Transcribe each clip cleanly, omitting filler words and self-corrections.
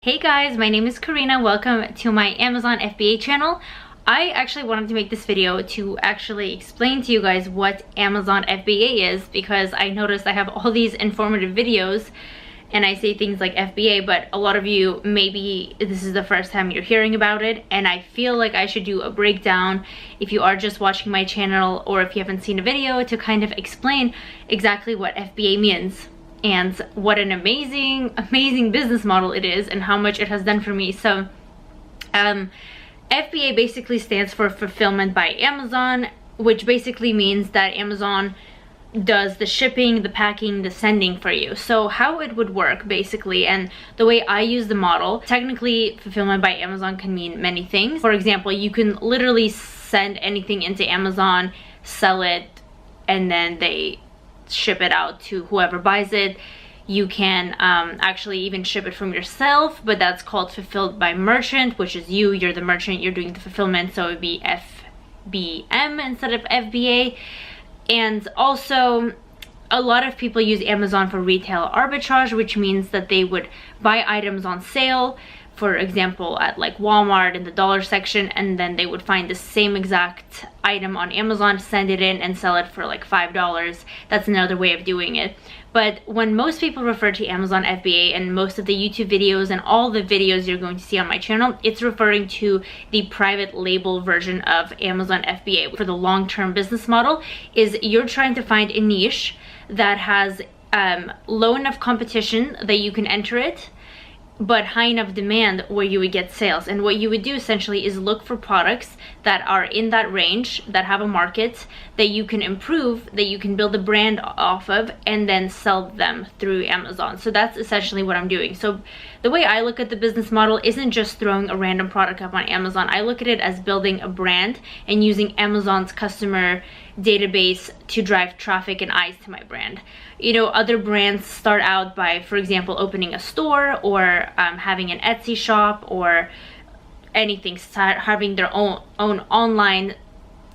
Hey guys, my name is Karina. Welcome to my Amazon FBA channel. I actually wanted to make this video to actually explain to you guys what Amazon FBA is, because I noticed I have all these informative videos and I say things like FBA, but a lot of you, maybe this is the first time you're hearing about it, and I feel like I should do a breakdown if you are just watching my channel or if you haven't seen a video, to kind of explain exactly what FBA means and what an amazing business model it is and how much it has done for me. So FBA basically stands for Fulfillment by Amazon, which basically means that Amazon does the shipping, the packing, the sending for you. So how it would work basically, and the way I use the model, technically Fulfillment by Amazon can mean many things. For example, you can literally send anything into Amazon, sell it, and then they ship it out to whoever buys it. You can actually even ship it from yourself, but that's called fulfilled by merchant, which is you're the merchant, you're doing the fulfillment, so it would be FBM instead of FBA. And also a lot of people use Amazon for retail arbitrage, which means that they would buy items on sale, for example at like Walmart in the dollar section, and then they would find the same exact item on Amazon, send it in and sell it for like $5. That's another way of doing it. But when most people refer to Amazon FBA, and most of the YouTube videos and all the videos you're going to see on my channel, it's referring to the private label version of Amazon FBA. For the long-term business model is you're trying to find a niche that has low enough competition that you can enter it, but high enough demand where you would get sales. And what you would do essentially is look for products that are in that range, that have a market, that you can improve, that you can build a brand off of, and then sell them through Amazon. So that's essentially what I'm doing. So the way I look at the business model isn't just throwing a random product up on Amazon. I look at it as building a brand and using Amazon's customer database to drive traffic and eyes to my brand. You know, other brands start out by, for example, opening a store or having an Etsy shop or anything, start having their own online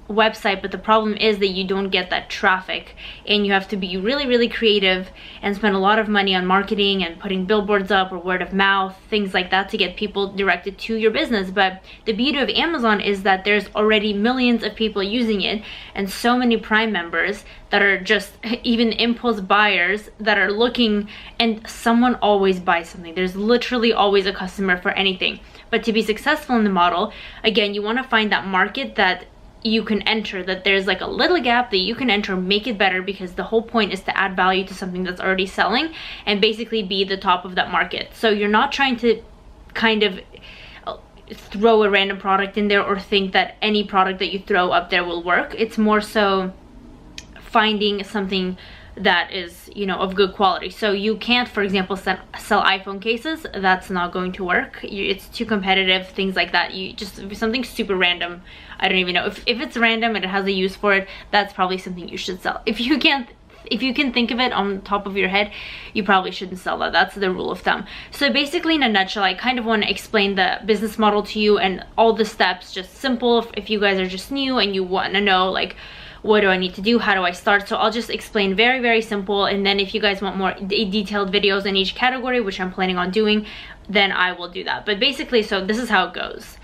website, but the problem is that you don't get that traffic, and you have to be really creative and spend a lot of money on marketing and putting billboards up or word of mouth, things like that, to get people directed to your business. But the beauty of Amazon is that there's already millions of people using it, and so many Prime members that are just even impulse buyers that are looking, and someone always buys something. There's literally always a customer for anything. But to be successful in the model, again, you want to find that market that you can enter, that there's like a little gap that you can enter, make it better, because the whole point is to add value to something that's already selling and basically be the top of that market. So you're not trying to kind of throw a random product in there or think that any product that you throw up there will work. It's more so finding something that is, you know, of good quality. So you can't, for example, sell iPhone cases. That's not going to work. It's too competitive, things like that. You just, something super random. I don't even know if it's random and it has a use for it, that's probably something you should sell. If you can think of it on top of your head, you probably shouldn't sell that. That's the rule of thumb. So basically, in a nutshell, I kind of want to explain the business model to you and all the steps, just simple if you guys are just new and you want to know like, what do I need to do? How do I start? So I'll just explain very simple, and then if you guys want more detailed videos in each category, which I'm planning on doing, then I will do that. But basically, so this is how it goes.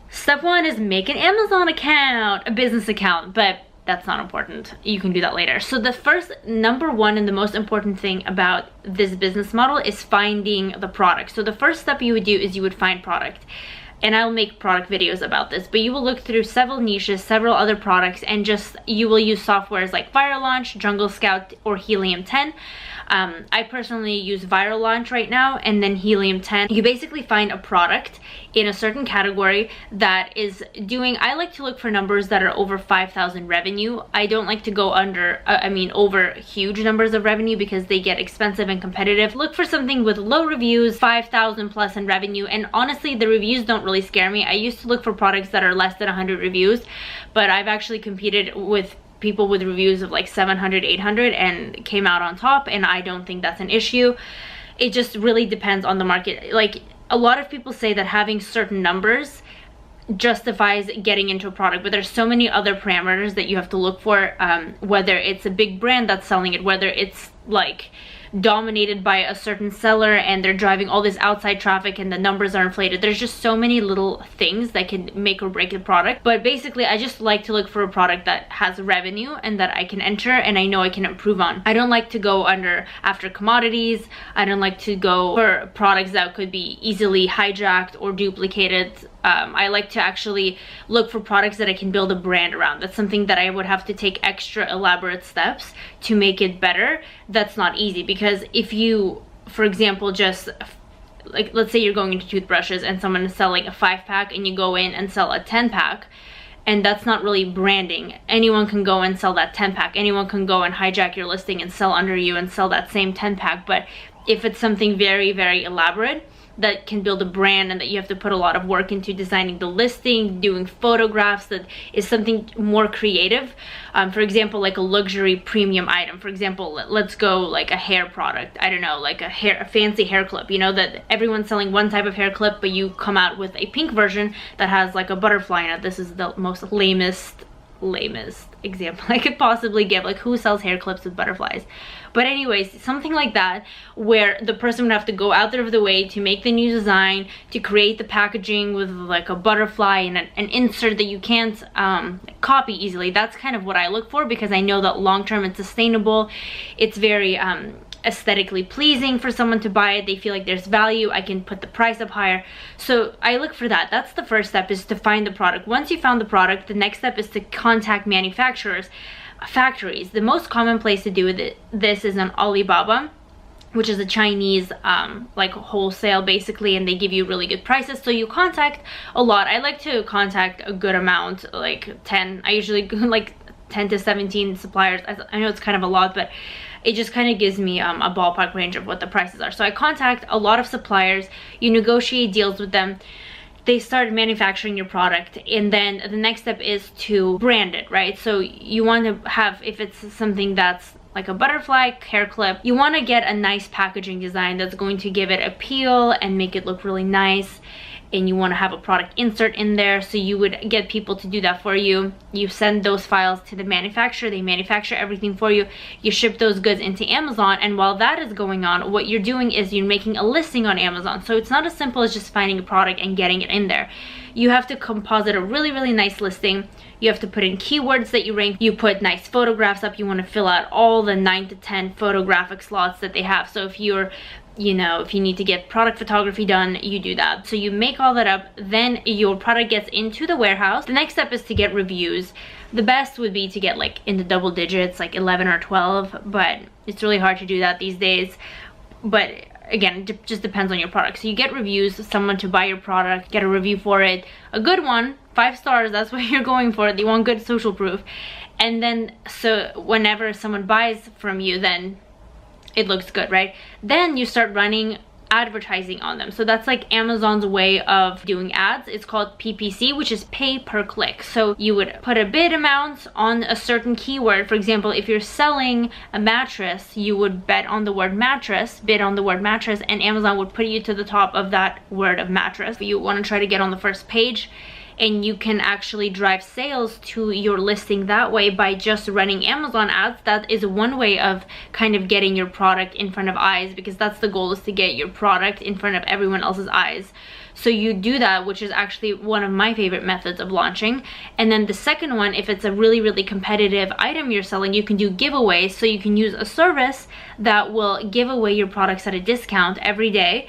Step one is make an Amazon account, a business account, but that's not important. You can do that later. So the first, number one, and the most important thing about this business model is finding the product. So the first step you would do is you would find product. And I'll make product videos about this, but you will look through several niches, several other products, and just, you will use softwares like Viral Launch, Jungle Scout, or Helium 10. I personally use Viral Launch right now, and then Helium 10. You basically find a product in a certain category that is doing, I like to look for numbers that are over 5,000 revenue. I don't like to go under, over huge numbers of revenue, because they get expensive and competitive. Look for something with low reviews, 5,000 plus in revenue, and honestly, the reviews don't really scare me. I used to look for products that are less than 100 reviews, but I've actually competed with people with reviews of like 700, 800 and came out on top, and I don't think that's an issue. It just really depends on the market. Like, a lot of people say that having certain numbers justifies getting into a product, but there's so many other parameters that you have to look for, whether it's a big brand that's selling it, whether it's like dominated by a certain seller and they're driving all this outside traffic and the numbers are inflated. There's just so many little things that can make or break the product. But basically, I just like to look for a product that has revenue and that I can enter and I know I can improve on. I don't like to go after commodities. I don't like to go for products that could be easily hijacked or duplicated. I like to actually look for products that I can build a brand around. That's something that I would have to take extra elaborate steps to make it better. That's not easy, because if you, for example, just like, let's say you're going into toothbrushes and someone is selling a 5-pack and you go in and sell a 10-pack, and that's not really branding. Anyone can go and sell that 10-pack. Anyone can go and hijack your listing and sell under you and sell that same 10-pack. But if it's something very, very elaborate that can build a brand and that you have to put a lot of work into designing the listing, doing photographs, that is something more creative. For example, like a luxury premium item. For example, let's go like a hair product. I don't know, like a fancy hair clip. You know that everyone's selling one type of hair clip, but you come out with a pink version that has like a butterfly in it. This is the most lamest example I could possibly give. Like, who sells hair clips with butterflies? But anyways, something like that, where the person would have to go out there of the way to make the new design, to create the packaging with like a butterfly and an insert that you can't copy easily. That's kind of what I look for, because I know that long term it's sustainable. It's very aesthetically pleasing for someone to buy it. They feel like there's value. I can put the price up higher. So I look for that. That's the first step, is to find the product. Once you found the product, the next step is to contact manufacturers, factories. The most common place to do this is on Alibaba, which is a Chinese like wholesale basically, and they give you really good prices. So you contact a lot. I like to contact a good amount, like 10. I usually like 10 to 17 suppliers. I know it's kind of a lot, but it just kind of gives me a ballpark range of what the prices are. So I contact a lot of suppliers, you negotiate deals with them, they start manufacturing your product, and then the next step is to brand it, right? So you want to have, if it's something that's like a butterfly hair clip, you want to get a nice packaging design that's going to give it appeal and make it look really nice. And you want to have a product insert in there, so you would get people to do that for you. You send those files to the manufacturer, they manufacture everything for you, you ship those goods into Amazon, and while that is going on, what you're doing is you're making a listing on Amazon. So it's not as simple as just finding a product and getting it in there. You have to composite a really, really nice listing. You have to put in keywords that you rank. You put nice photographs up. You want to fill out all the 9 to 10 photographic slots that they have. So if you're, you know, if you need to get product photography done, you do that. So you make all that up, then your product gets into the warehouse. The next step is to get reviews. The best would be to get like in the double digits, like 11 or 12, but it's really hard to do that these days. But again, it just depends on your product. So you get reviews, someone to buy your product, get a review for it, a good one, 5 stars, that's what you're going for. You want good social proof. And then, so whenever someone buys from you, then it looks good, right? Then you start running advertising on them. So that's like Amazon's way of doing ads. It's called PPC, which is pay per click. So you would put a bid amount on a certain keyword. For example, if you're selling a mattress, you would bet on the word mattress, bid on the word mattress, and Amazon would put you to the top of that word of mattress. You want to try to get on the first page, and you can actually drive sales to your listing that way by just running Amazon ads. That is one way of kind of getting your product in front of eyes, because that's the goal, is to get your product in front of everyone else's eyes. So you do that, which is actually one of my favorite methods of launching. And then the second one, if it's a really, really competitive item you're selling, you can do giveaways. So you can use a service that will give away your products at a discount every day,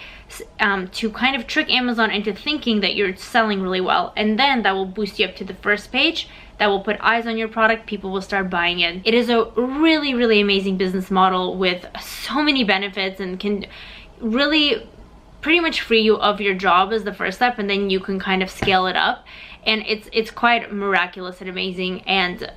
to kind of trick Amazon into thinking that you're selling really well. And then that will boost you up to the first page. That will put eyes on your product. People will start buying it. It is a really, really amazing business model with so many benefits, and can really pretty much free you of your job as the first step, and then you can kind of scale it up. And it's quite miraculous and amazing. And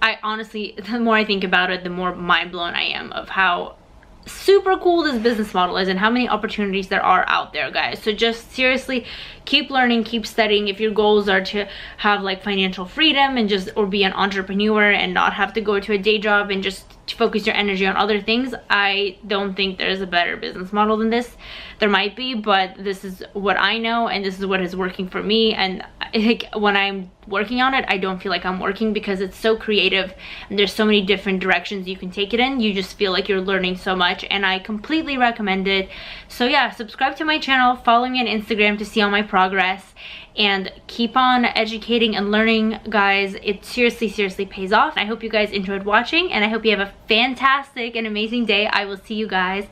I honestly, the more I think about it, the more mind blown I am of how super cool this business model is and how many opportunities there are out there, guys. So just seriously keep learning, keep studying. If your goals are to have like financial freedom and just, or be an entrepreneur and not have to go to a day job and just focus your energy on other things, I don't think there's a better business model than this. There might be, but this is what I know, and this is what is working for me, and like when I'm working on it, I don't feel like I'm working because it's so creative and there's so many different directions you can take it in. You just feel like you're learning so much, and I completely recommend it. So yeah, subscribe to my channel, follow me on Instagram to see all my progress, and keep on educating and learning, guys. It seriously pays off. I hope you guys enjoyed watching, and I hope you have a fantastic and amazing day. I will see you guys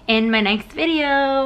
in my next video.